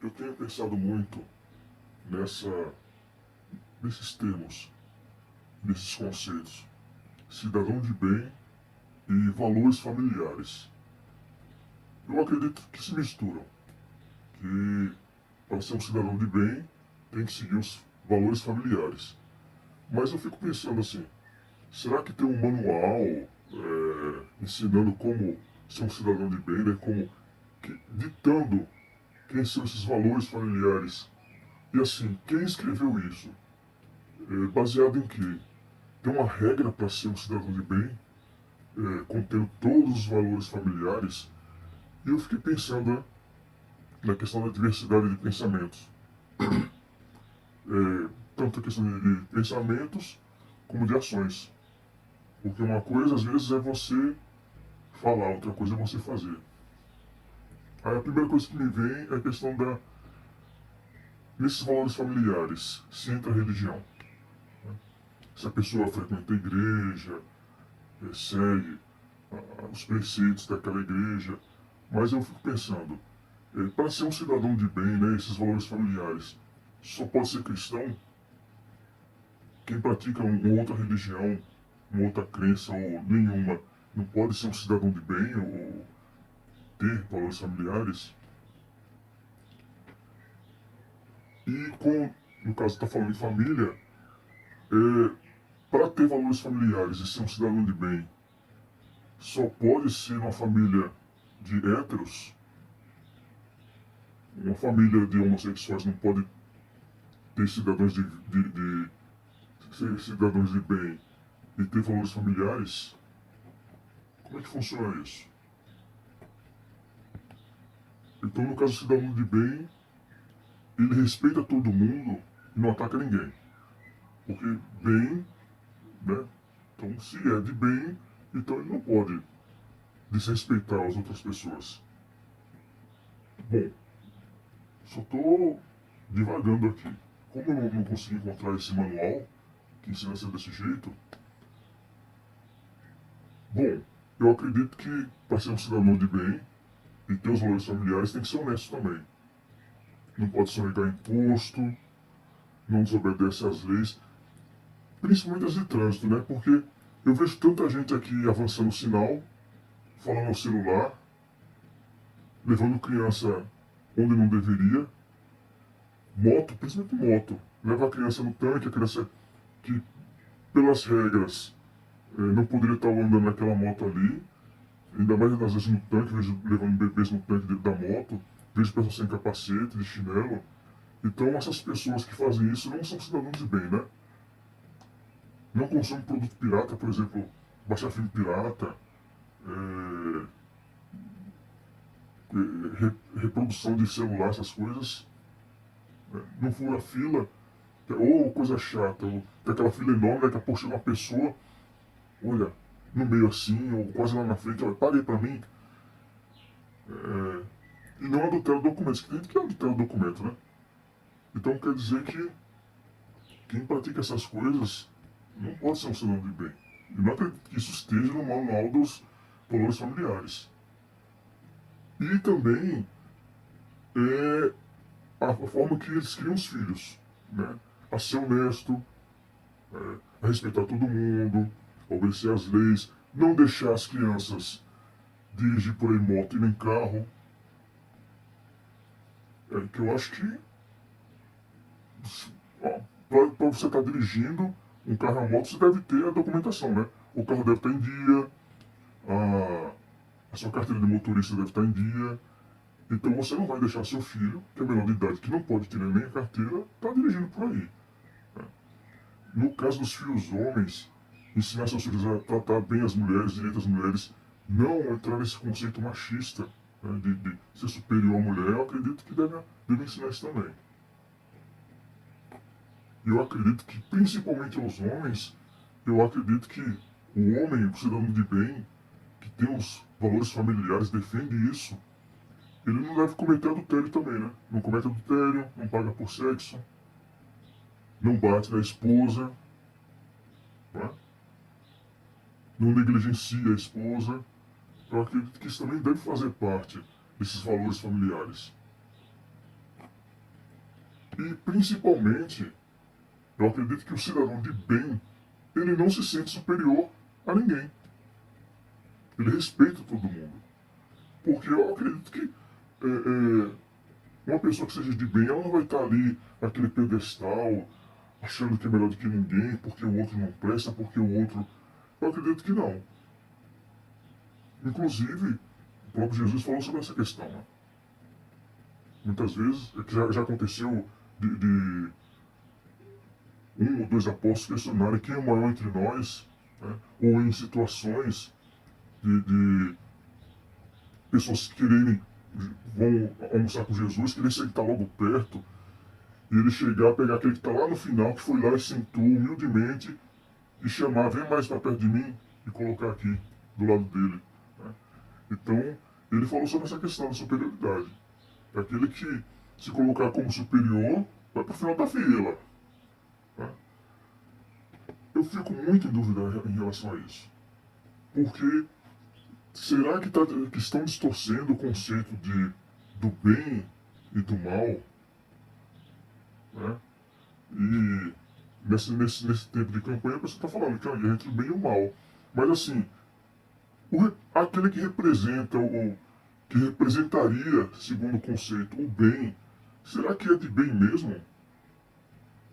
Eu tenho pensado muito nessa, nesses termos, nesses conceitos, cidadão de bem e valores familiares. Eu acredito que se misturam, que para ser um cidadão de bem tem que seguir os valores familiares. Mas eu fico pensando assim, será que tem um manual ensinando como ser um cidadão de bem, né? Como ditando quem são esses valores familiares? E assim, quem escreveu isso? Baseado em quê? Tem uma regra para ser um cidadão de bem, contendo todos os valores familiares, e eu fiquei pensando, né, na questão da diversidade de pensamentos. Tanto a questão de pensamentos como de ações. Porque uma coisa às vezes é você falar, outra coisa é você fazer. Aí a primeira coisa que me vem é a questão nesses valores familiares, se entra a religião. Se a pessoa frequenta a igreja, segue os preceitos daquela igreja. Mas eu fico pensando, para ser um cidadão de bem, né, esses valores familiares, só pode ser cristão quem pratica uma outra religião, uma outra crença ou nenhuma. Não pode ser um cidadão de bem ou ter valores familiares. E no caso está falando de família, para ter valores familiares e ser um cidadão de bem, só pode ser uma família de héteros, uma família de homossexuais não pode ter cidadãos de ser cidadãos de bem e ter valores familiares. Como é que funciona isso? Então, no caso, o cidadão de bem, ele respeita todo mundo e não ataca ninguém. Porque bem, né? Então, se é de bem, então ele não pode desrespeitar as outras pessoas. Bom, só estou divagando aqui. Como eu não consegui encontrar esse manual que ensina a ser desse jeito, bom, eu acredito que para ser um cidadão de bem e ter os valores familiares tem que ser honesto também. Não pode sonegar imposto, não desobedece às leis, principalmente as de trânsito, né? Porque eu vejo tanta gente aqui avançando o sinal, falando no celular, levando criança onde não deveria, moto, principalmente moto, leva a criança no tanque, a criança que, pelas regras, não poderia estar andando naquela moto ali, ainda mais às vezes no tanque, vejo levando bebês no tanque da moto, vejo pessoas sem capacete, de chinelo. Então essas pessoas que fazem isso não são cidadãos de bem, né? Não consomem produto pirata, por exemplo, baixar filme pirata, é, reprodução de celular, essas coisas. Né? Não fura fila, ou coisa chata, ou tem aquela fila enorme, daqui a pouco chega uma pessoa, olha, no meio assim, ou quase lá na frente, olha, pare aí pra mim. E não adultera documentos, que tem gente que adultera documento, né? Então quer dizer que quem pratica essas coisas não pode ser um cidadão de bem. E não acredito que isso esteja no manual dos valores familiares. E também é a forma que eles criam os filhos, né? A ser honesto, a respeitar todo mundo, a obedecer às leis, não deixar as crianças dirigir por aí moto e nem carro. Que eu acho que para você estar dirigindo um carro ou moto, você deve ter a documentação, né? O carro deve estar em dia, a, a sua carteira de motorista deve estar em dia. Então você não vai deixar seu filho, que é menor de idade, que não pode ter nem a carteira, estar dirigindo por aí. No caso dos filhos homens, ensinar seus filhos a tratar bem as mulheres, direito às mulheres, não entrar nesse conceito machista, né, de ser superior à mulher, eu acredito que deve ensinar isso também. E eu acredito que, principalmente aos homens, eu acredito que o homem, o cidadão de bem, que tem os valores familiares, defende isso, ele não deve cometer adultério também, né? Não comete adultério, não paga por sexo, não bate na esposa, né? Não negligencia a esposa. Eu acredito que isso também deve fazer parte desses valores familiares. E principalmente, eu acredito que o cidadão de bem, ele não se sente superior a ninguém. Ele respeita todo mundo. Porque eu acredito que uma pessoa que seja de bem, ela não vai estar ali naquele pedestal, achando que é melhor do que ninguém, porque o outro não presta, porque o outro... Eu acredito que não. Inclusive, o próprio Jesus falou sobre essa questão, né? Muitas vezes, é que já aconteceu de um ou dois apóstolos questionarem quem é o maior entre nós, né? Ou em situações de pessoas que vão almoçar com Jesus, querer sentar logo perto, e ele chegar, pegar aquele que está lá no final, que foi lá e sentou humildemente, e chamar, vem mais para perto de mim, e colocar aqui, do lado dele. Né? Então, ele falou sobre essa questão da superioridade. É aquele que se colocar como superior, vai para o final da fila. Né? Eu fico muito em dúvida em relação a isso. Porque será que estão distorcendo o conceito do bem e do mal? Né? E nesse tempo de campanha a pessoa está falando que é uma guerra entre o bem e o mal. Mas assim, aquele que representa, ou que representaria, segundo o conceito, o bem, será que é de bem mesmo?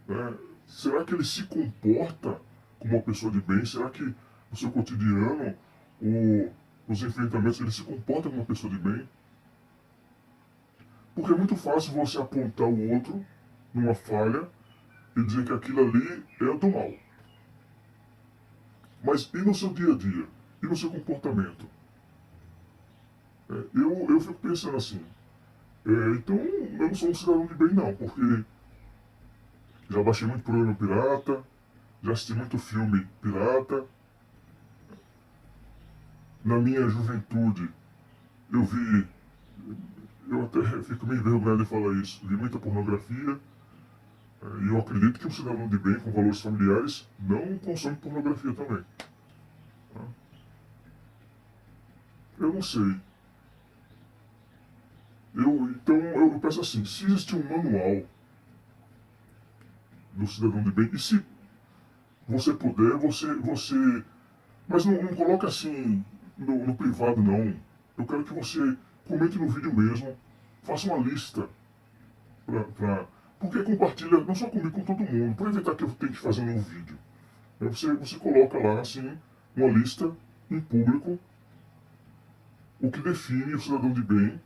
Né? Será que ele se comporta como uma pessoa de bem? Será que no seu cotidiano, nos enfrentamentos, ele se comporta como uma pessoa de bem? Porque é muito fácil você apontar o outro numa falha e dizer que aquilo ali é do mal. Mas e no seu dia a dia? E no seu comportamento? Eu fico pensando assim, então eu não sou um cidadão de bem não, porque já baixei muito programa pirata, já assisti muito filme pirata. Na minha juventude, eu até fico meio envergonhado de falar isso, vi muita pornografia, e eu acredito que um cidadão de bem com valores familiares não consome pornografia também. Eu não sei. Então eu penso assim, se existe um manual do cidadão de bem, e se você puder, mas não coloca assim no privado não. Eu quero que você comente no vídeo mesmo, faça uma lista porque compartilha não só comigo, com todo mundo, para evitar que eu tenha que fazer um novo vídeo. Você coloca lá assim, uma lista em público, o que define o cidadão de bem,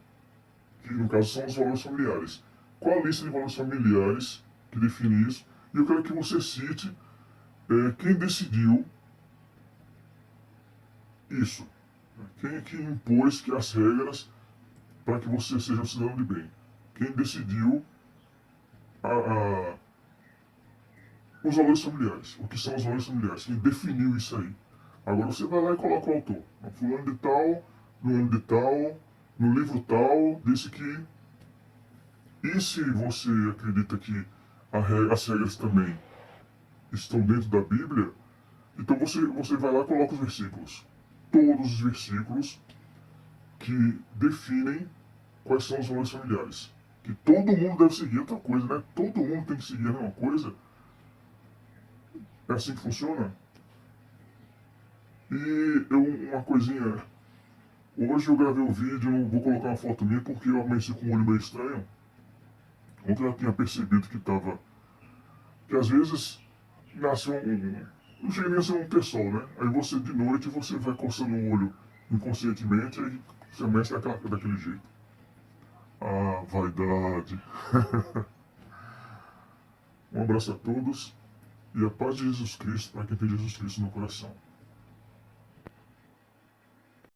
que no caso são os valores familiares. Qual a lista de valores familiares que define isso? E eu quero que você cite quem decidiu isso. Quem que impôs que as regras para que você seja um cidadão de bem? Quem decidiu os valores familiares? O que são os valores familiares? Quem definiu isso aí? Agora você vai lá e coloca o autor. Fulano de tal, no ano de tal, no livro tal, disse que... E se você acredita que as regras também estão dentro da Bíblia, então você vai lá e coloca os versículos. Todos os versículos que definem quais são os valores familiares. Que todo mundo deve seguir outra coisa, né? Todo mundo tem que seguir a mesma coisa. É assim que funciona. E uma coisinha... Hoje eu gravei um vídeo, não vou colocar uma foto minha porque eu amanheci com um olho meio estranho. Ontem eu tinha percebido que às vezes nasce não chega nem a ser um terçol, né? Aí você de noite você vai coçando o olho inconscientemente, aí você amanhece daquele jeito. Ah, vaidade. Um abraço a todos e a paz de Jesus Cristo para quem tem Jesus Cristo no coração.